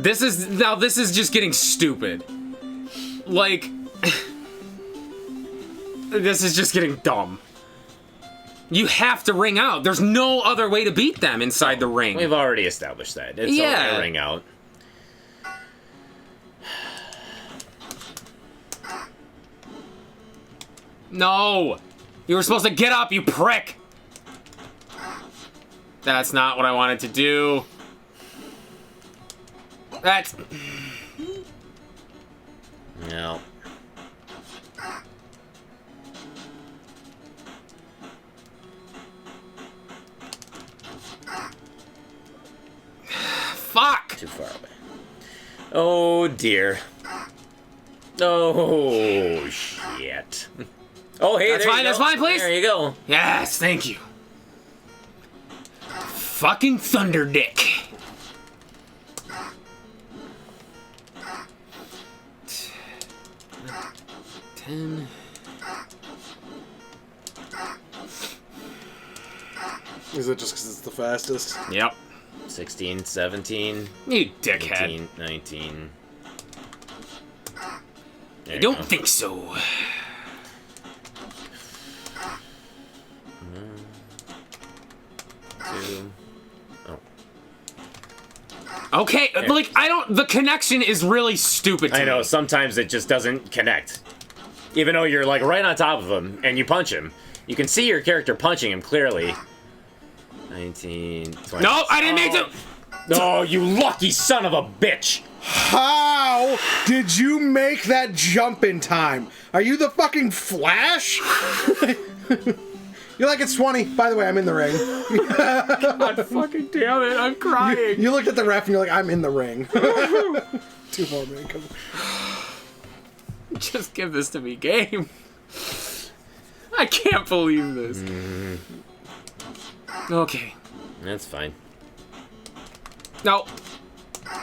This is just getting stupid. Like, this is just getting dumb. You have to ring out. There's no other way to beat them inside the ring. We've already established that. It's only a ring out. No! You were supposed to get up, you prick! That's not what I wanted to do. That's... No. Fuck! Too far away. Oh, dear. Oh, shit. Oh, hey, that's fine, that's fine, please. There you go. Yes, thank you. Fucking Thunder Dick. Ten. Is it just because it's the fastest? Yep. 16, 17. You dickhead. 18, 19. I don't think so. Two. Oh. Okay, like, the connection is really stupid to me. I know, sometimes it just doesn't connect. Even though you're, like, right on top of him, and you punch him. You can see your character punching him clearly. 19, 20. No, I didn't mean to! No, you lucky son of a bitch! How did you make that jump in time? Are you the fucking Flash? You're like, it's 20. By the way, I'm in the ring. God fucking damn it, I'm crying. You looked at the ref and you're like, I'm in the ring. 2 more, man. Come on. Just give this to me, game. I can't believe this. Okay. That's fine. No.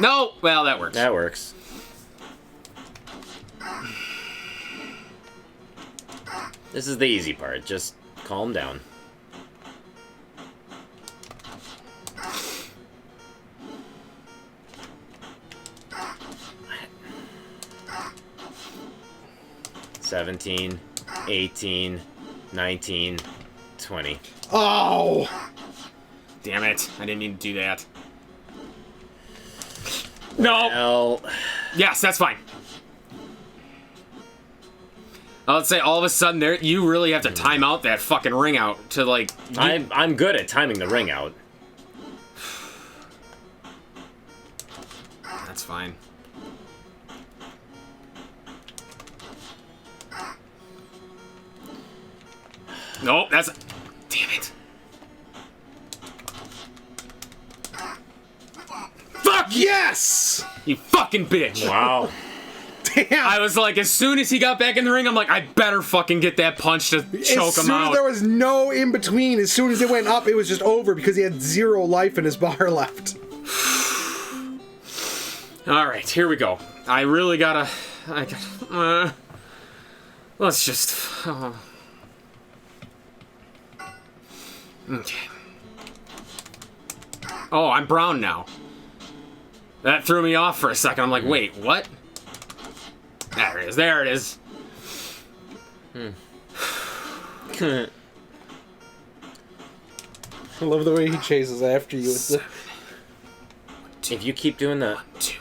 No! Well, that works. That works. This is the easy part. Just calm down. $17, 18, 19, 20. Oh! Damn it. I didn't mean to do that. No! Well, Yes, that's fine. Let's say all of a sudden there, you really have to time out that fucking ring out to, like... I'm good at timing the ring out. That's fine. Nope, that's... Damn it. Fuck Yes! you fucking bitch! Wow. Damn! I was like, as soon as he got back in the ring, I'm like, I better fucking get that punch to choke him out. There was no in between. As soon as it went up, it was just over because he had 0 life in his bar left. All right, here we go. I really gotta... let's just... Okay. Oh, I'm brown now. That threw me off for a second. I'm like, wait, what? There it is. There it is. I love the way he chases after you. With If you keep doing that... 1, 2.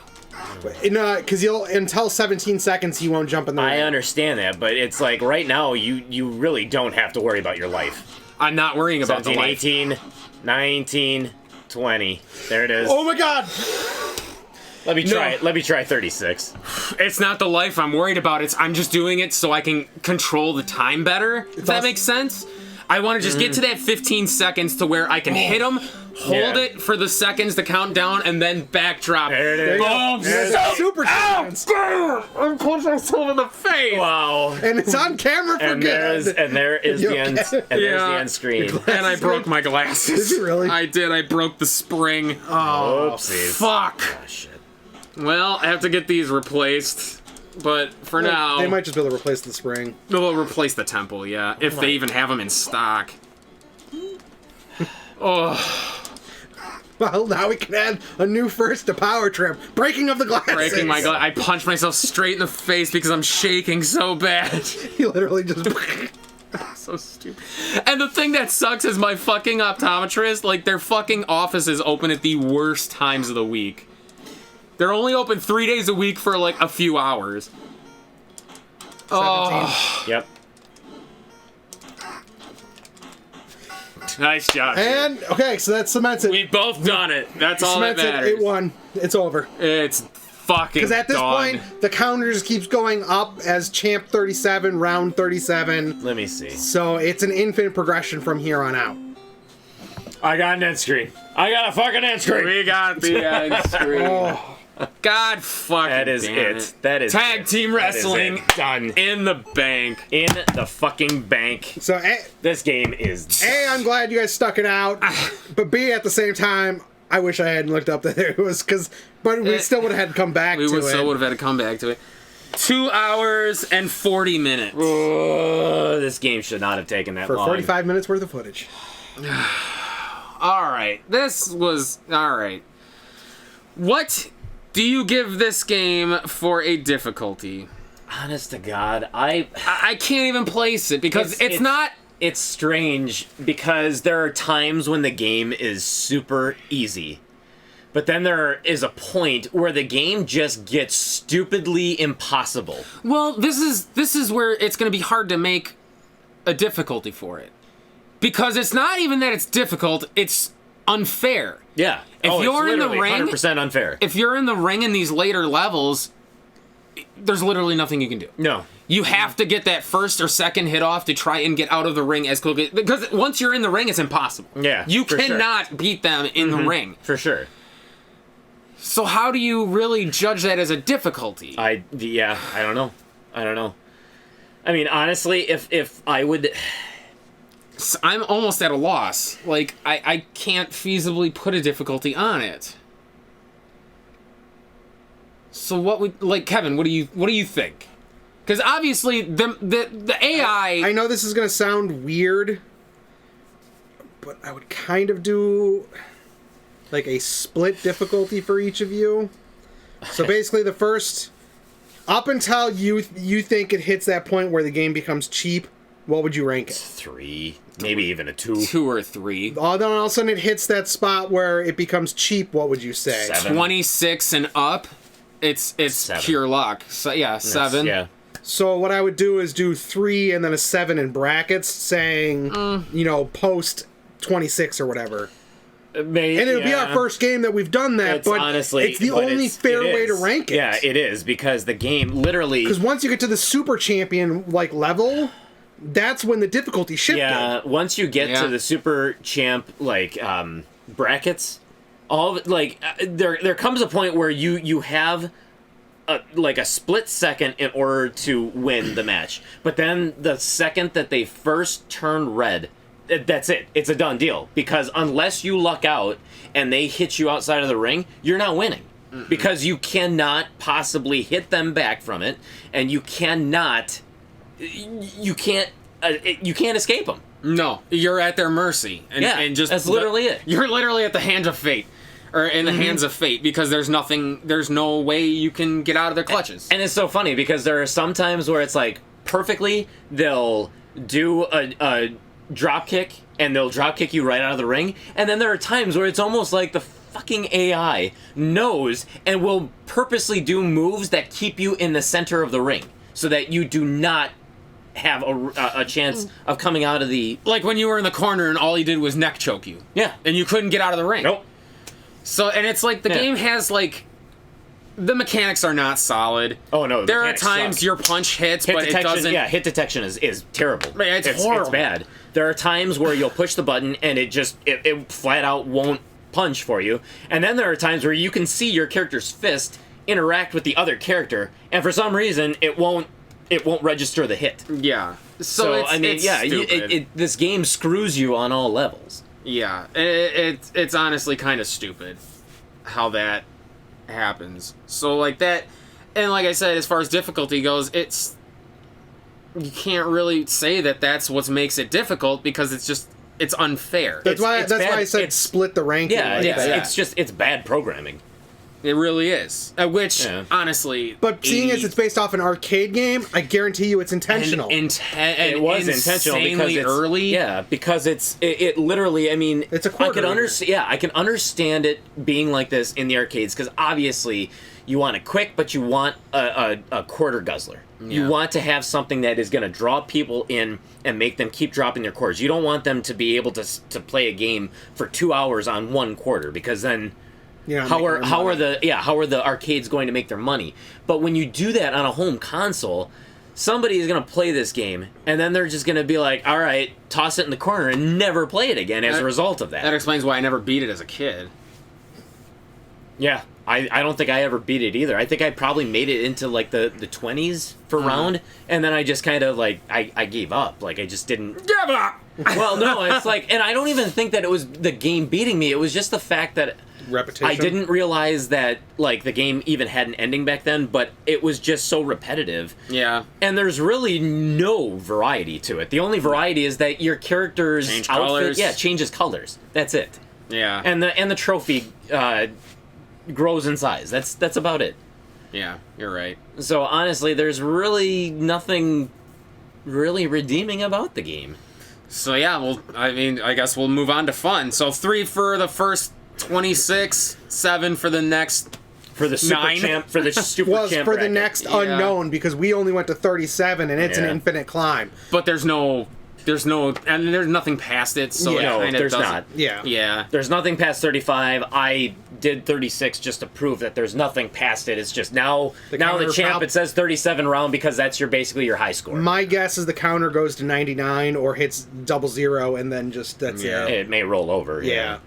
No, because he'll until 17 seconds he won't jump in the ring. I understand that, but it's like right now you really don't have to worry about your life. I'm not worrying about 17, the life. 18, 19, 20. There it is. Oh my god! Let me try No. it. Let me try 36. It's not the life I'm worried about. I'm just doing it so I can control the time better. If that also- makes sense. I want to just get to that 15 seconds to where I can hit him, hold it for the seconds to count down, and then backdrop. There it is. Boom! There's a super chance. Damn! I punched myself in the face. Wow. And it's on camera for And good. there is You the end. okay? And there's Yeah. the end screen. And I broke my glasses. Did you really? I did. I broke the spring. Oh, Oopsies. Fuck. Oh, shit. Well, I have to get these replaced. But for now, They might just be able to replace the spring. they'll replace the temple, yeah. If they even have them in stock. Oh. Well, now we can add a new first to Power Trip. Breaking of the glasses. Breaking my glass. I punched myself straight in the face because I'm shaking so bad. He literally just... So stupid. And the thing that sucks is my fucking optometrist, like, their fucking office is open at the worst times of the week. They're only open 3 days a week for, like, a few hours. 17. Oh. Yep. Nice job. And, okay, so that cements it. We've both done it. That's all that Cements matters. it won. It's over. It's fucking Because at this done. point, the counter just keeps going up as Champ 37, Round 37. Let me see. So it's an infinite progression from here on out. I got an end screen. I got a fucking end screen. We got the end screen. Oh. God fucking That is damn it. That is Tag it. team That is wrestling it. Done. in the bank. In the fucking bank. So, This game is. A, I'm glad you guys stuck it out. But B, at the same time, I wish I hadn't looked up that it was but we still would have had to come back to it. We still would have had to come back to it. 2 hours and 40 minutes. This game should not have taken that For long. 45 minutes worth of footage. Alright, this was... Alright. What do you give this game for a difficulty? Honest to God, I can't even place it because it's not... It's strange because there are times when the game is super easy. But then there is a point where the game just gets stupidly impossible. Well, this is where it's going to be hard to make a difficulty for it. Because it's not even that it's difficult, it's unfair. Yeah. If you're in the literally ring, 100% unfair. If you're in the ring in these later levels, there's literally nothing you can do. No. You have to get that first or second hit off to try and get out of the ring as quickly. Because once you're in the ring, it's impossible. Yeah, You for sure. cannot beat them in the ring. For sure. So how do you really judge that as a difficulty? I don't know. I mean, honestly, if I would... I'm almost at a loss. Like, I can't feasibly put a difficulty on it. So what would... Like, Kevin, what do you think? Because obviously, the AI... I know this is going to sound weird, but I would kind of do like a split difficulty for each of you. So basically the first, up until you think it hits that point where the game becomes cheap, what would you rank it? 3, maybe even a 2. 2 or 3. Then all of a sudden it hits that spot where it becomes cheap, what would you say? 7. 26 and up, it's 7. pure luck. So yeah, 7. Yeah. So what I would do is do 3 and then a 7 in brackets, saying, post 26 or whatever. Maybe, And it'll be our first game that we've done that, It's but honestly, it's the but only fair it way to is. rank it. Yeah, it is, because the game literally... Because once you get to the super champion level, that's when the difficulty shifted. Yeah, once you get to the super champ brackets, all of it, there comes a point where you have a split second in order to win the match. But then the second that they first turn red, that's it. It's a done deal. Because unless you luck out and they hit you outside of the ring, you're not winning. Mm-hmm. Because you cannot possibly hit them back from it, and you can't escape them. No, you're at their mercy. And just that's literally it. You're literally at the hands of fate. Or in the hands of fate, because there's no way you can get out of their clutches. And it's so funny, because there are some times where it's like, perfectly, they'll do a drop kick, and they'll drop kick you right out of the ring, and then there are times where it's almost like the fucking AI knows and will purposely do moves that keep you in the center of the ring, so that you do not have a chance of coming out of the... Like when you were in the corner and all he did was neck choke you. Yeah. And you couldn't get out of the ring. Nope. So, and it's like the game has the mechanics are not solid. Oh no, there are times your punch hits, but it doesn't. Yeah, hit detection is terrible. Yeah, it's horrible. It's bad. There are times where you'll push the button and it just it flat out won't punch for you, and then there are times where you can see your character's fist interact with the other character, and for some reason it won't register the hit. Yeah. So it's, I mean, it's yeah, stupid. this game screws you on all levels. Yeah, it's honestly kind of stupid how that happens. So like that, and like I said, as far as difficulty goes, you can't really say that that's what makes it difficult, because it's just it's unfair. That's why it's bad. I said split the ranking. Yeah, like that. it's bad programming. It really is. Which, honestly... But seeing as it's based off an arcade game, I guarantee you it's intentional. It was intentional because it's early. Yeah, because it literally. I mean, it's a quarter. I can understand it being like this in the arcades because obviously you want it quick, but you want a quarter guzzler. Yeah. You want to have something that is going to draw people in and make them keep dropping their quarters. You don't want them to be able to play a game for 2 hours on one quarter because then. How are the arcades going to make their money? But when you do that on a home console, somebody is going to play this game, and then they're just going to be like, all right, toss it in the corner and never play it again as a result of that. That explains why I never beat it as a kid. Yeah, I don't think I ever beat it either. I think I probably made it into like the 20s for round, and then I just kind of like, I gave up. Like, I just didn't... Give up! Well, no, it's like, and I don't even think that it was the game beating me. It was just the fact that... Repetition. I didn't realize that like the game even had an ending back then, but it was just so repetitive. Yeah. And there's really no variety to it. The only variety is that your character's outfit changes colors. That's it. Yeah. And the trophy grows in size. That's about it. Yeah, you're right. So honestly, there's really nothing really redeeming about the game. So yeah, well, I mean, I guess we'll move on to fun. So 3 for the first 26, 7 for the next for the super 9 champ for the super was champ for bracket. the next unknown because we only went to 37 and it's an infinite climb. But there's nothing past it, so no, there's not. Yeah. There's nothing past 35. I did 36 just to prove that there's nothing past it. It's just now the champ it says 37 round because that's basically your high score. My guess is the counter goes to 99 or hits 00 and then just that's it. It may roll over. Yeah.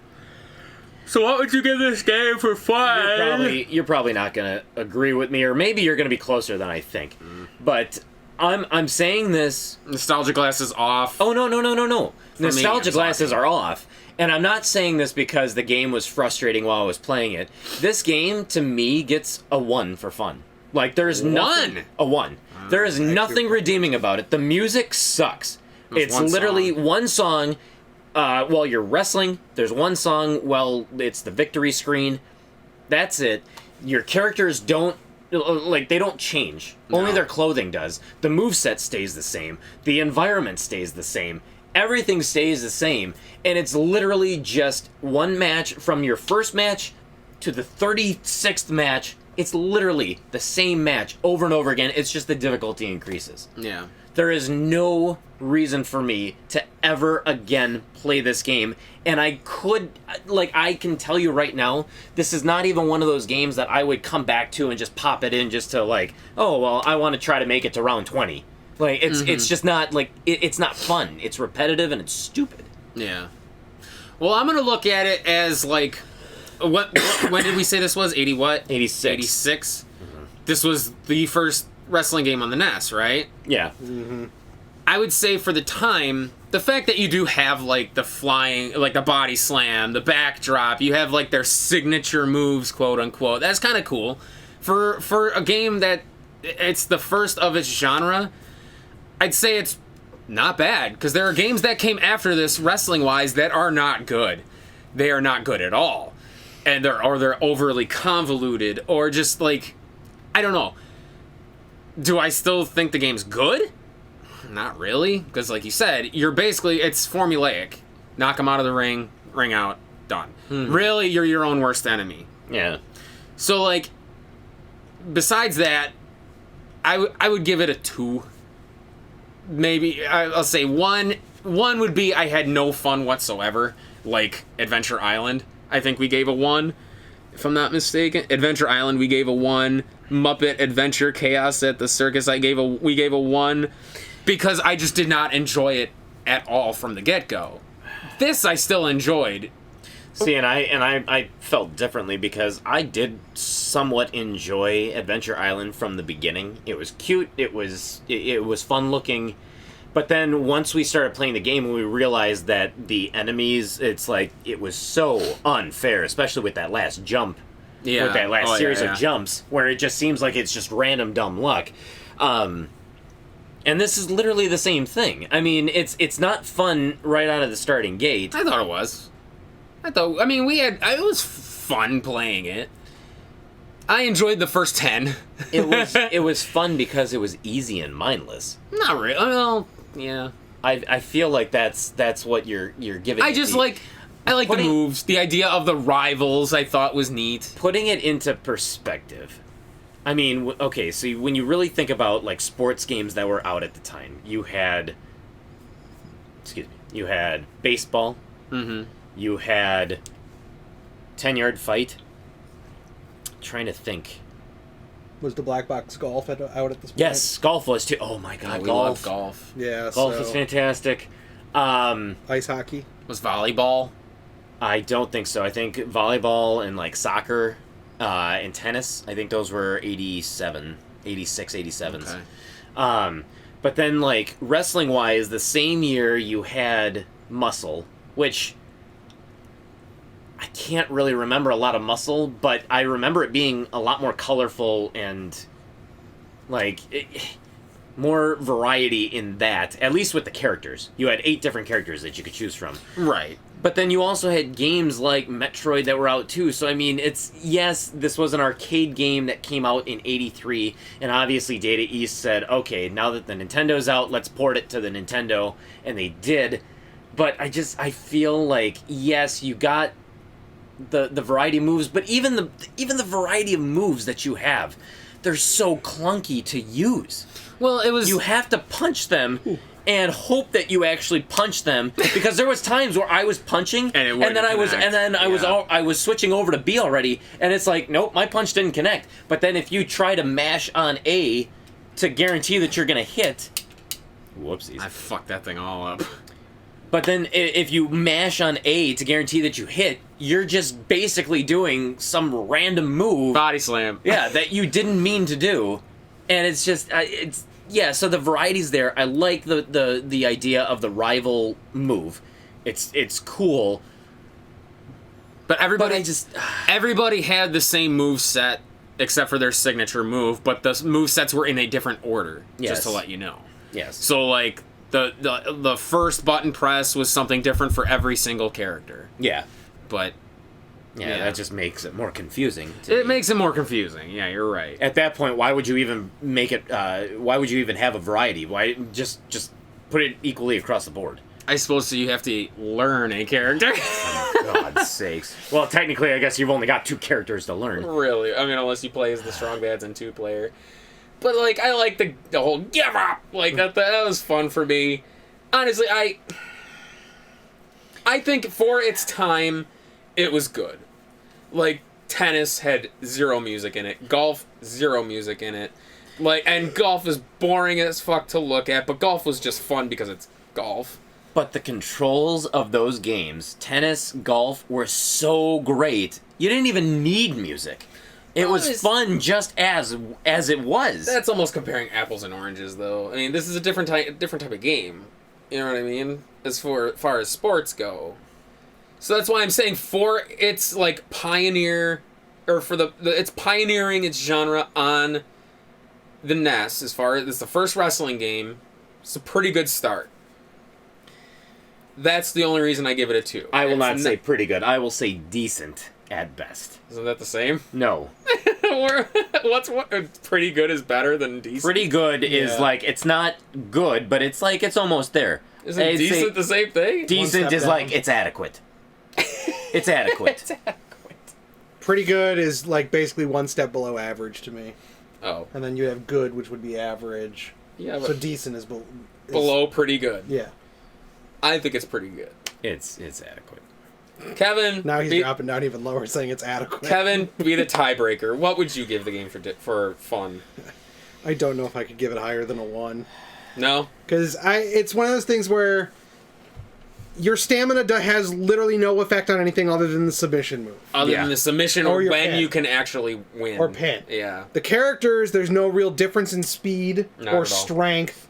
So what would you give this game for fun? You're probably not gonna agree with me, or maybe you're gonna be closer than I think. But I'm saying this. Nostalgia glasses off. Oh no! Nostalgia glasses are off, and I'm not saying this because the game was frustrating while I was playing it. This game to me gets a 1 for fun. Like there's nothing. A 1. There is nothing redeeming about it. The music sucks. It's literally one song. While you're wrestling, there's one song while it's the victory screen. That's it. Your characters don't change. No. Only their clothing does. The moveset stays the same. The environment stays the same. Everything stays the same. And it's literally just one match from your first match to the 36th match. It's literally the same match over and over again. It's just the difficulty increases. Yeah. There is no reason for me to ever again play this game. And I can tell you right now, this is not even one of those games that I would come back to and just pop it in just to I want to try to make it to round 20. Like, it's just not, it's not fun. It's repetitive and it's stupid. Yeah. Well, I'm going to look at it as, when did we say this was? 80 what? 86. 86? Mm-hmm. This was the first wrestling game on the NES, right? Yeah. Mm-hmm. I would say for the time, the fact that you do have, the flying, the body slam, the backdrop, you have, their signature moves, quote-unquote, that's kind of cool. For a game that it's the first of its genre, I'd say it's not bad, because there are games that came after this, wrestling-wise, that are not good. They are not good at all. And they're overly convoluted, or just, I don't know. Do I still think the game's good? Not really, because like you said, it's formulaic. Knock them out of the ring out, done. Mm-hmm. Really, you're your own worst enemy. Yeah. So, besides that, I would give it a 2. Maybe, I'll say 1. 1 would be I had no fun whatsoever, like Adventure Island. I think we gave a 1, if I'm not mistaken. Adventure Island, we gave a 1. Muppet Adventure Chaos at the Circus, we gave a 1, because I just did not enjoy it at all from the get-go. This I still enjoyed. See, and I felt differently because I did somewhat enjoy Adventure Island from the beginning. It was cute, it was fun looking, but then once we started playing the game, we realized that the enemies, it was so unfair, especially with that last jump. Yeah. With that last series of jumps, where it just seems like it's just random dumb luck. And And this is literally the same thing. I mean, it's not fun right out of the starting gate. I thought it was. I mean, it was fun playing it. I enjoyed the first 10. It was fun because it was easy and mindless. Not really. Well, yeah. I feel like that's what you're giving. I like the moves. The idea of the rivals I thought was neat. Putting it into perspective. I mean, okay, so when you really think about like sports games that were out at the time, you had baseball. Mm-hmm. You had 10-yard fight. Trying to think. Was the black box golf out at this point? Yes, golf was too. Oh my god, We golf. love golf. Yeah, Golf was fantastic. Ice hockey. Was volleyball? I don't think so. I think volleyball and like soccer and tennis, I think those were 86, 87s. Okay. But then like wrestling wise, the same year you had Muscle, which I can't really remember a lot of Muscle, but I remember it being a lot more colorful and like more variety in that, at least with the characters. You had 8 different characters that you could choose from. Right. But then you also had games like Metroid that were out too. So I mean, yes, this was an arcade game that came out in '83, and obviously Data East said, okay, now that the Nintendo's out, let's port it to the Nintendo, and they did. But I feel like, yes, you got the variety of moves, but even the variety of moves that you have, they're so clunky to use. Well, it was... You have to punch them and hope that you actually punch them, because there was times where I was punching and then I was switching over to B already, and it's like, nope, my punch didn't connect. But then if you try to mash on A to guarantee that you're gonna hit, whoopsies. I fucked that thing all up. But then if you mash on A to guarantee that you hit, you're just basically doing some random move. Body slam. Yeah, that you didn't mean to do. And it's just, so the variety's there. I like the idea of the rival move. It's cool. But everybody had the same move set except for their signature move, but the move sets were in a different order, just to let you know. Yes. So like the first button press was something different for every single character. Yeah. But yeah, that just makes it more confusing. It makes it more confusing. Yeah, you're right. At that point, why would you even make it? Why would you even have a variety? Why just put it equally across the board? I suppose so. You have to learn a character. For God's sakes. Well, technically, I guess you've only got 2 characters to learn. Really? I mean, unless you play as the strong bads and 2-player. But like, I like the whole give up. Like that was fun for me. Honestly, I think for its time, it was good. Like, tennis had 0 music in it. Golf, 0 music in it. Like, and golf is boring as fuck to look at, but golf was just fun because it's golf. But the controls of those games, tennis, golf, were so great. You didn't even need music. It was fun just as it was. That's almost comparing apples and oranges, though. I mean, this is a different type of game. You know what I mean? As far as sports go. So that's why I'm saying for its like pioneer, or for it's pioneering its genre on the NES. As far as it's the first wrestling game, it's a pretty good start. That's the only reason I give it a 2. I will not say pretty good. I will say decent at best. Isn't that the same? No. Pretty good is better than decent? Pretty good is like, it's not good, but it's like, it's almost there. Isn't decent the same thing? Decent is like, it's adequate. It's adequate. It's adequate. Pretty good is like basically 1 step below average to me. Oh. And then you have good, which would be average. Yeah, so decent is below pretty good. Yeah. I think it's pretty good. It's adequate. Kevin. Now he's dropping down even lower, saying it's adequate. Kevin, be the tiebreaker. What would you give the game for fun? I don't know if I could give it higher than a 1. No? Because it's one of those things where your stamina has literally no effect on anything other than the submission move. Other than the submission or when pin. you can actually win. Or pin. Yeah. The characters, there's no real difference in speed or strength.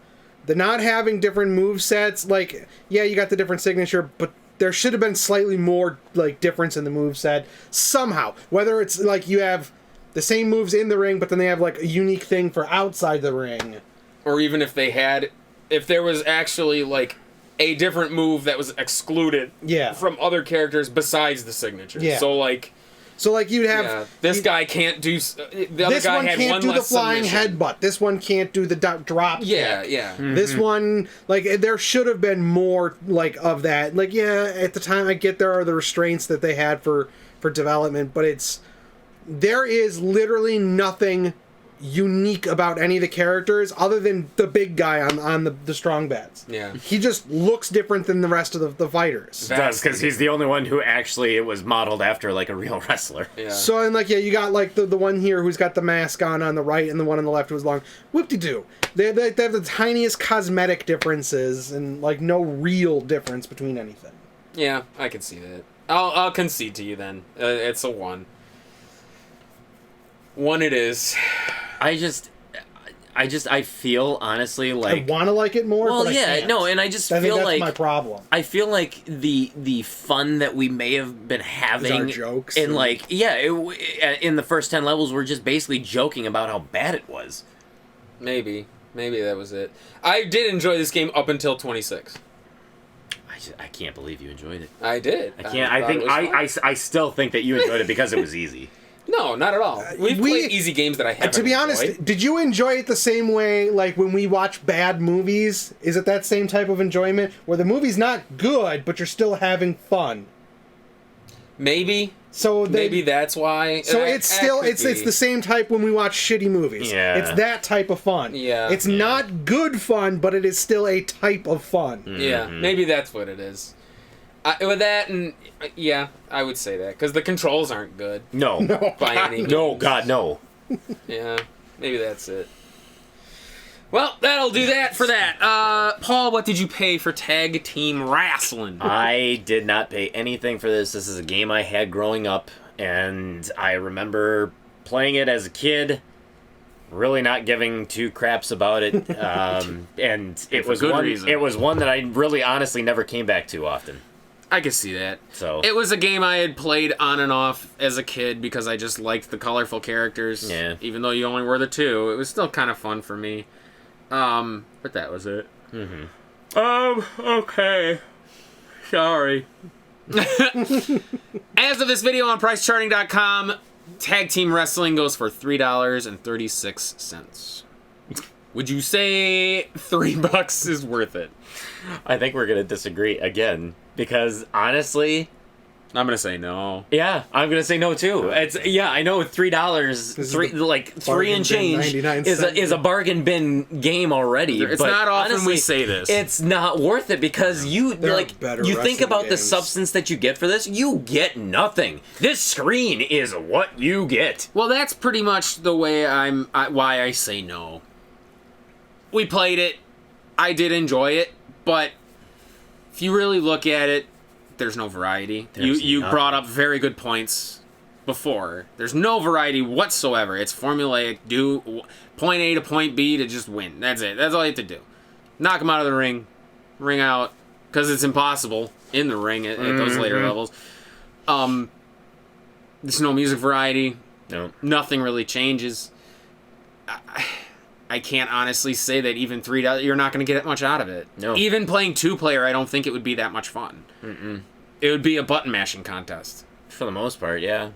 The not having different move sets, like, yeah, you got the different signature, but there should have been slightly more like difference in the move set somehow. Whether it's like you have the same moves in the ring, but then they have like a unique thing for outside the ring. or even if there was actually like a different move that was excluded from other characters besides the signature. Yeah. So like you'd have this guy can't do the other this guy one had can't one do the less flying submission. headbutt. This one can't do the drop Yeah, kick. yeah. This one, like, there should have been more, like, of that. Like, yeah, at the time, I get there are the restraints that they had for development, but there is literally nothing unique about any of the characters other than the big guy on the strong bats. Yeah. He just looks different than the rest of the fighters. Does, because he's the only one who actually it was modeled after like a real wrestler. Yeah. So, and like, you got like the one here who's got the mask on the right and the one on the left who's long. Whoop-de-doo. They have the tiniest cosmetic differences and like no real difference between anything. Yeah, I can see that. I'll concede to you then. It's a 1. 1 it is. I feel honestly like I want to like it more. well, but yeah, I can't. no, and I just I think feel that's like my problem. I feel like the fun that we may have been having our jokes and and- like in the first 10 levels we're just basically joking about how bad it was. Maybe that was it. I did enjoy this game up until 26. I can't believe you enjoyed it. I did. I can't. I thought think it was fun. I still think that you enjoyed it because it was easy. No, not at all. We've played easy games that I haven't To be honest, enjoyed. did you enjoy it the same way, like when we watch bad movies? Is it that same type of enjoyment where the movie's not good, but you're still having fun? Maybe. So Maybe that's why. So That- it's that still could it's be. the same type when we watch shitty movies. Yeah. It's that type of fun. Yeah. It's not good fun, but it is still a type of fun. Yeah, maybe that's what it is. With that, and yeah, I would say that because the controls aren't good No. by any means. No, God, no. Yeah, maybe that's it. Well, that'll do that for that. Paul, what did you pay for Tag Team Wrestling? I did not pay anything for this. This is a game I had growing up, and I remember playing it as a kid, really not giving two craps about it. And it For was good one. reason. It was one that I really, honestly, never came back to often. I could see that. So It was a game I had played on and off as a kid because I just liked the colorful characters. Yeah. Even though you only were the 2, it was still kind of fun for me. But that was it. Okay. Sorry. As of this video on PriceCharting.com, Tag Team Wrestling goes for $3.36. Would you say $3 is worth it? I think we're gonna disagree again because honestly, I'm gonna say no. yeah, I'm gonna say no too. It's I know $3, This is three the like three bargain and bin, change 99 is cents. a bargain bin game already. It's but not often honestly, we say this. It's not worth it because There are like better you think wrestling about the games. substance that you get for this, you get nothing. This screen is what you get. Well, that's pretty much the way why I say no. We played it. I did enjoy it, but if you really look at it, there's no variety. There's You nothing. brought up very good points before. There's no variety whatsoever. It's formulaic. Do point A to point B to just win. That's it. That's all you have to do. Knock them out of the ring. Ring out. Because it's impossible in the ring at those later levels. There's no music variety. No. Nothing really changes. I can't honestly say that even $3, you're not going to get much out of it. No. Even playing 2-player, I don't think it would be that much fun. It would be a button mashing contest. For the most part, yeah.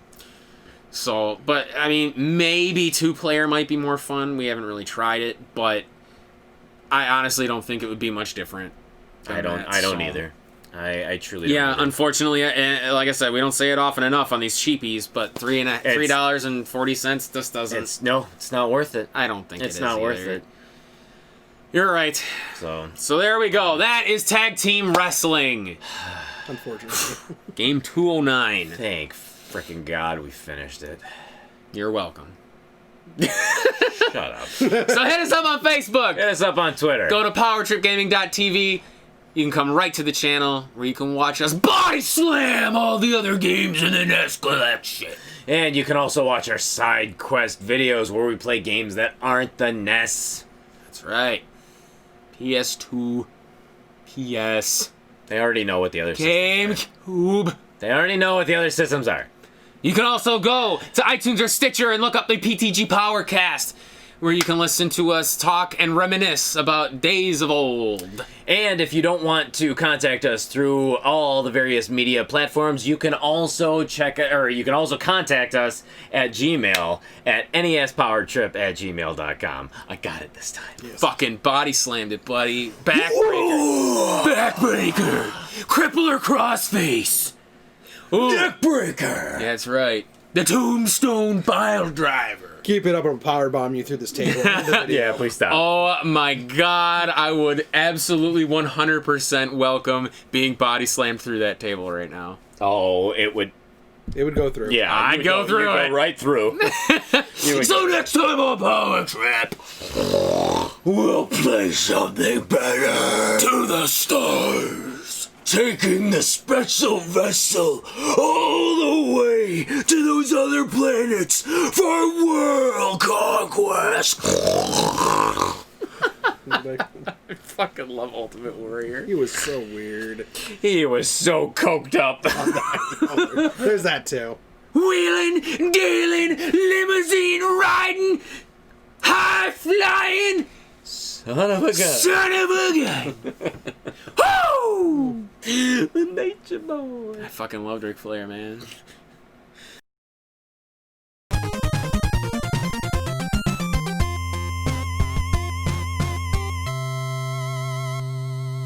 So, but I mean, maybe 2-player might be more fun. We haven't really tried it, but I honestly don't think it would be much different. I don't either. I truly don't. Yeah, either. unfortunately, and like I said, we don't say it often enough on these cheapies, but $3.40 just doesn't. It's not worth it. I don't think It's it is not worth either. it. You're right. So there we go. That is Tag Team Wrestling. Unfortunately. Game 209. Thank frickin' God we finished it. You're welcome. Shut up. So hit us up on Facebook. Hit us up on Twitter. Go to powertripgaming.tv. You can come right to the channel where you can watch us body slam all the other games in the NES collection. And you can also watch our side quest videos where we play games that aren't the NES. That's right. PS2, PS, They already know what the other systems GameCube. are. They already know what the other systems are. You can also go to iTunes or Stitcher and look up the PTG Powercast. where you can listen to us talk and reminisce about days of old. And if you don't want to contact us through all the various media platforms, you can also contact us at Gmail at nespoweredtrip@gmail.com. I got it this time. Yes. Fucking body slammed it, buddy. Backbreaker. Backbreaker. Crippler crossface. Neckbreaker. That's right. The Tombstone Pile Driver. Keep it up and powerbomb you through this table. Yeah, please stop. Oh my god, I would absolutely 100% welcome being body slammed through that table right now. Oh, it would. It would go through. Yeah, I'd you'd go through you'd it. Go right through. So next time on Power Trip, we'll play something better to the stars. Taking the special vessel all the way to those other planets for world conquest. I fucking love Ultimate Warrior. He was so weird. He was so coked up. There's that too. Wheeling, dealing, limousine riding, high flying, Son of a gun. son of a gun. Woo! The nature boy. I fucking love Ric Flair, man.